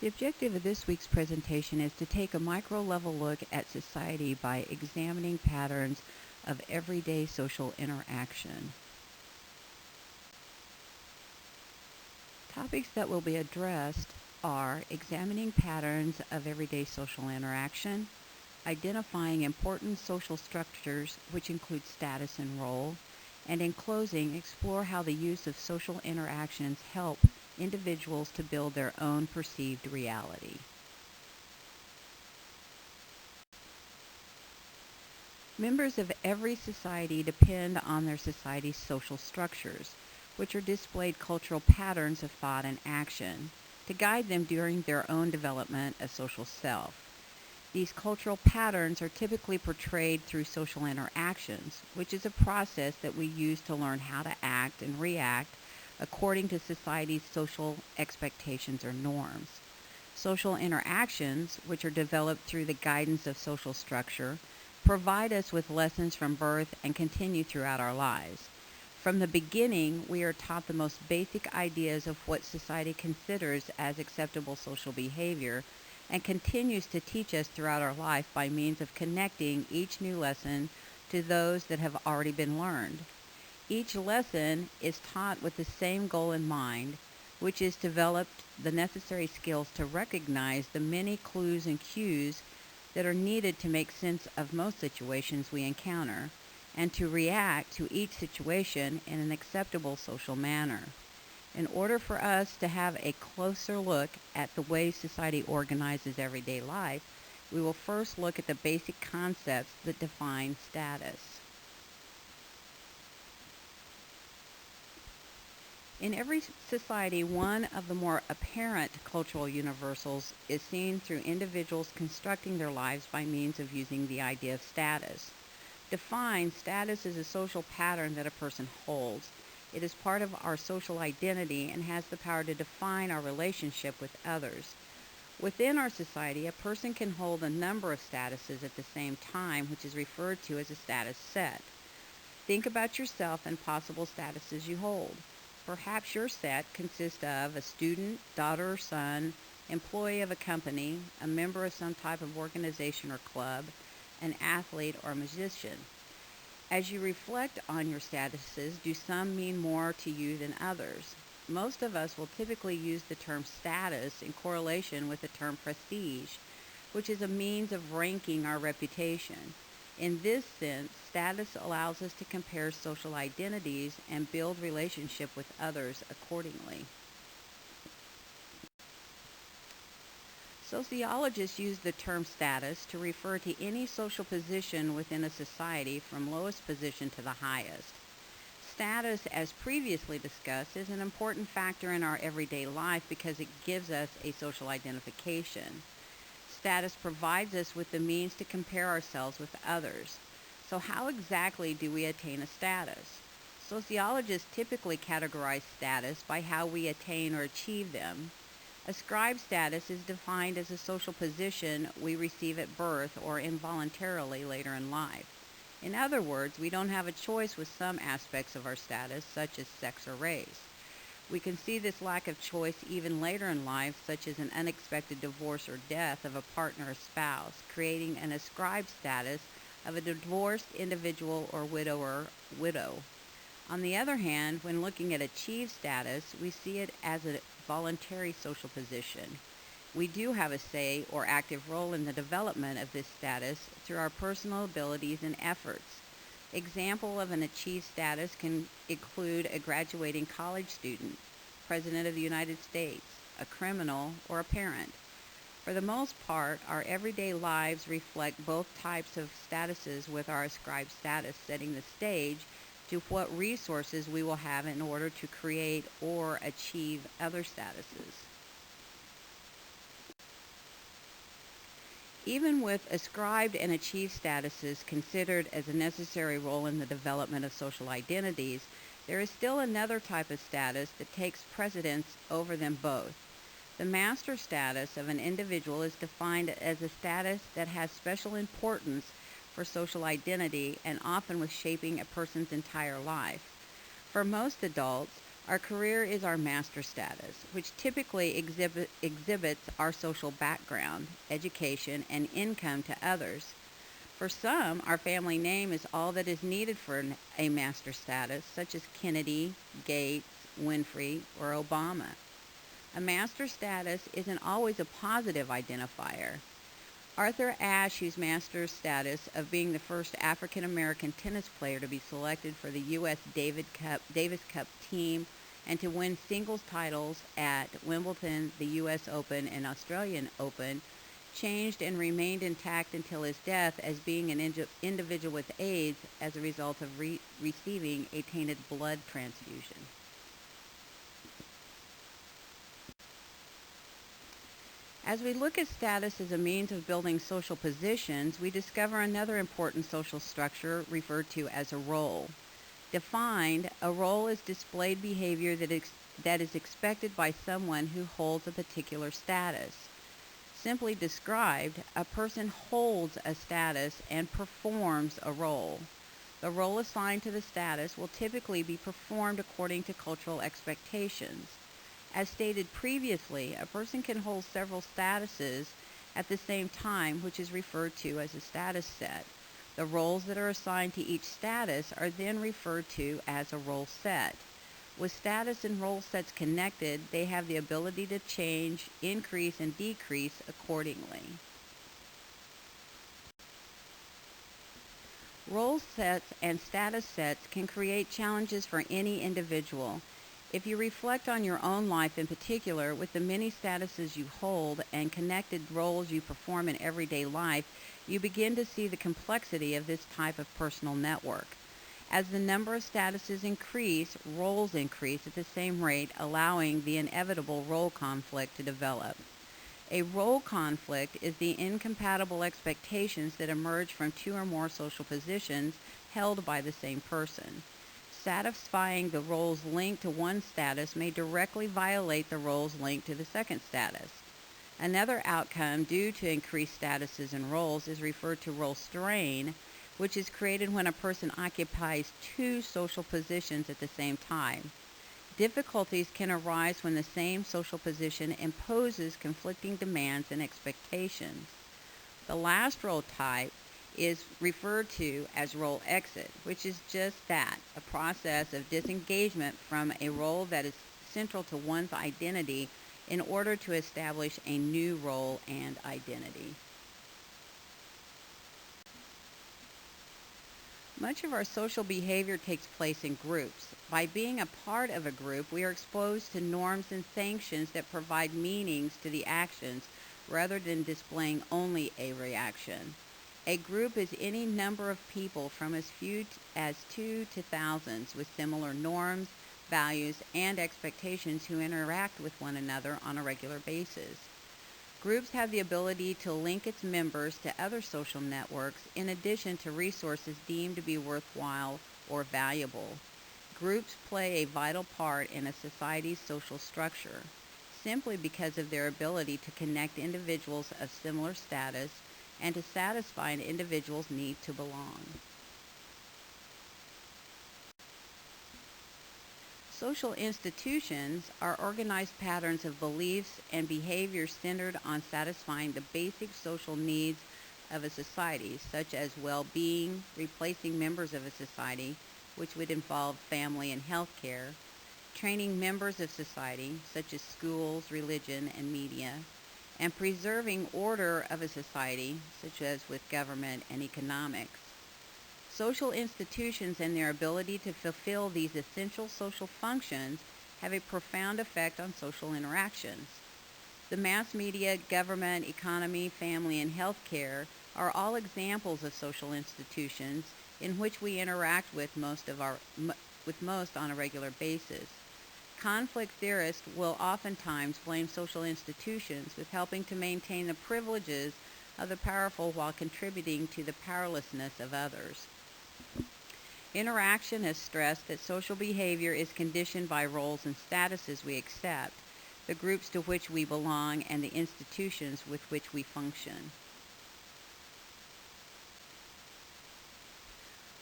The objective of this week's presentation is to take a micro-level look at society by examining patterns of everyday social interaction. Topics that will be addressed are examining patterns of everyday social interaction, identifying important social structures which include status and role, and in closing, explore how the use of social interactions help individuals to build their own perceived reality. Members of every society depend on their society's social structures, which are displayed cultural patterns of thought and action, to guide them during their own development as social self. These cultural patterns are typically portrayed through social interactions, which is a process that we use to learn how to act and react according to society's social expectations or norms. Social interactions, which are developed through the guidance of social structure, provide us with lessons from birth and continue throughout our lives. From the beginning, we are taught the most basic ideas of what society considers as acceptable social behavior and continues to teach us throughout our life by means of connecting each new lesson to those that have already been learned. Each lesson is taught with the same goal in mind, which is to develop the necessary skills to recognize the many clues and cues that are needed to make sense of most situations we encounter, and to react to each situation in an acceptable social manner. In order for us to have a closer look at the way society organizes everyday life, we will first look at the basic concepts that define status. In every society, one of the more apparent cultural universals is seen through individuals constructing their lives by means of using the idea of status. Defined, status is a social pattern that a person holds. It is part of our social identity and has the power to define our relationship with others. Within our society, a person can hold a number of statuses at the same time, which is referred to as a status set. Think about yourself and possible statuses you hold. Perhaps your set consists of a student, daughter or son, employee of a company, a member of some type of organization or club, an athlete or musician. As you reflect on your statuses, do some mean more to you than others? Most of us will typically use the term status in correlation with the term prestige, which is a means of ranking our reputation. In this sense, status allows us to compare social identities and build relationship with others accordingly. Sociologists use the term status to refer to any social position within a society from lowest position to the highest. Status, as previously discussed, is an important factor in our everyday life because it gives us a social identification. Status provides us with the means to compare ourselves with others. So how exactly do we attain a status? Sociologists typically categorize status by how we attain or achieve them. Ascribed status is defined as a social position we receive at birth or involuntarily later in life. In other words, we don't have a choice with some aspects of our status, such as sex or race. We can see this lack of choice even later in life, such as an unexpected divorce or death of a partner or spouse, creating an ascribed status of a divorced individual or widow. On the other hand, when looking at achieved status, we see it as a voluntary social position. We do have a say or active role in the development of this status through our personal abilities and efforts. Example of an achieved status can include a graduating college student, President of the United States, a criminal, or a parent. For the most part, our everyday lives reflect both types of statuses, with our ascribed status setting the stage to what resources we will have in order to create or achieve other statuses. Even with ascribed and achieved statuses considered as a necessary role in the development of social identities, there is still another type of status that takes precedence over them both. The master status of an individual is defined as a status that has special importance for social identity and often with shaping a person's entire life. For most adults, Our career is our master status, which typically exhibits our social background, education, and income to others. For some, our family name is all that is needed for a master status, such as Kennedy, Gates, Winfrey, or Obama. A master status isn't always a positive identifier. Arthur Ashe, whose master status of being the first African American tennis player to be selected for the U.S. Davis Cup team and to win singles titles at Wimbledon, the U.S. Open, and Australian Open, changed and remained intact until his death as being an individual with AIDS as a result of receiving a tainted blood transfusion. As we look at status as a means of building social positions, we discover another important social structure referred to as a role. Defined, a role is displayed behavior that is expected by someone who holds a particular status. Simply described, a person holds a status and performs a role. The role assigned to the status will typically be performed according to cultural expectations. As stated previously, a person can hold several statuses at the same time, which is referred to as a status set. The roles that are assigned to each status are then referred to as a role set. With status and role sets connected, they have the ability to change, increase, and decrease accordingly. Role sets and status sets can create challenges for any individual. If you reflect on your own life in particular, with the many statuses you hold and connected roles you perform in everyday life, you begin to see the complexity of this type of personal network. As the number of statuses increase, roles increase at the same rate, allowing the inevitable role conflict to develop. A role conflict is the incompatible expectations that emerge from two or more social positions held by the same person. Satisfying the roles linked to one status may directly violate the roles linked to the second status. Another outcome due to increased statuses and roles is referred to role strain, which is created when a person occupies two social positions at the same time. Difficulties can arise when the same social position imposes conflicting demands and expectations. The last role type is referred to as role exit, which is just that, a process of disengagement from a role that is central to one's identity in order to establish a new role and identity. Much of our social behavior takes place in groups. By being a part of a group, we are exposed to norms and sanctions that provide meanings to the actions rather than displaying only a reaction. A group is any number of people from as few as 2 to thousands with similar norms, values, and expectations who interact with one another on a regular basis. Groups have the ability to link its members to other social networks in addition to resources deemed to be worthwhile or valuable. Groups play a vital part in a society's social structure simply because of their ability to connect individuals of similar status and to satisfy an individual's need to belong. Social institutions are organized patterns of beliefs and behaviors centered on satisfying the basic social needs of a society, such as well-being, replacing members of a society, which would involve family and health care, training members of society, such as schools, religion, and media, and preserving order of a society, such as with government and economics. Social institutions and their ability to fulfill these essential social functions have a profound effect on social interactions. The mass media, government, economy, family, and healthcare are all examples of social institutions in which we interact with most on a regular basis. Conflict theorists will oftentimes blame social institutions with helping to maintain the privileges of the powerful while contributing to the powerlessness of others. Interaction has stressed that social behavior is conditioned by roles and statuses we accept, the groups to which we belong, and the institutions with which we function.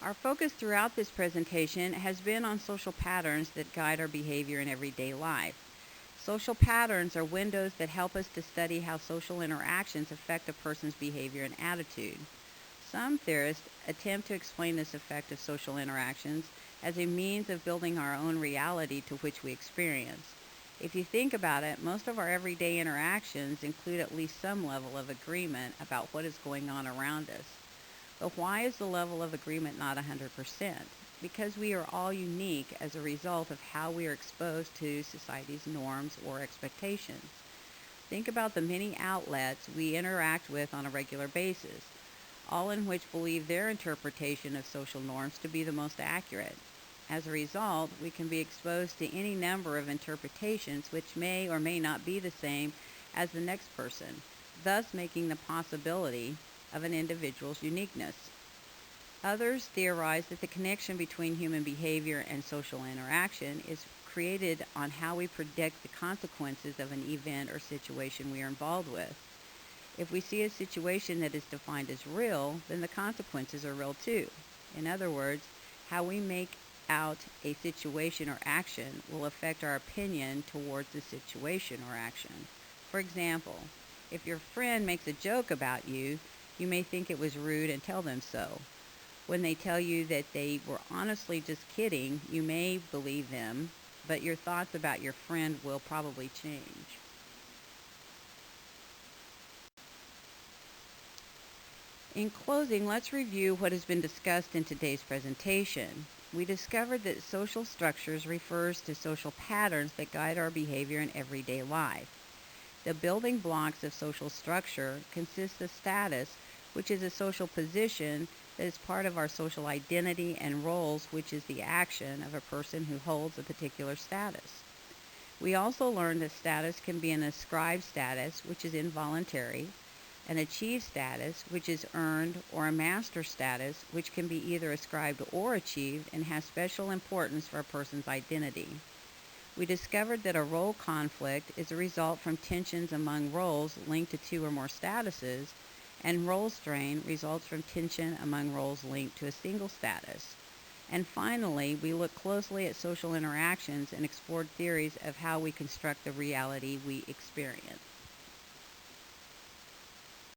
Our focus throughout this presentation has been on social patterns that guide our behavior in everyday life. Social patterns are windows that help us to study how social interactions affect a person's behavior and attitude. Some theorists attempt to explain this effect of social interactions as a means of building our own reality to which we experience. If you think about it, most of our everyday interactions include at least some level of agreement about what is going on around us. But why is the level of agreement not 100%? Because we are all unique as a result of how we are exposed to society's norms or expectations. Think about the many outlets we interact with on a regular basis, all in which believe their interpretation of social norms to be the most accurate. As a result, we can be exposed to any number of interpretations which may or may not be the same as the next person, thus making the possibility of an individual's uniqueness. Others theorize that the connection between human behavior and social interaction is created on how we predict the consequences of an event or situation we are involved with. If we see a situation that is defined as real, then the consequences are real too. In other words, how we make out a situation or action will affect our opinion towards the situation or action. For example, if your friend makes a joke about you, you may think it was rude and tell them so. When they tell you that they were honestly just kidding, you may believe them, but your thoughts about your friend will probably change. In closing, let's review what has been discussed in today's presentation. We discovered that social structures refers to social patterns that guide our behavior in everyday life. The building blocks of social structure consist of status, which is a social position that is part of our social identity, and roles, which is the action of a person who holds a particular status. We also learned that status can be an ascribed status, which is involuntary, an achieved status, which is earned, or a master status, which can be either ascribed or achieved and has special importance for a person's identity. We discovered that a role conflict is a result from tensions among roles linked to two or more statuses, and role strain results from tension among roles linked to a single status. And finally, we looked closely at social interactions and explored theories of how we construct the reality we experience.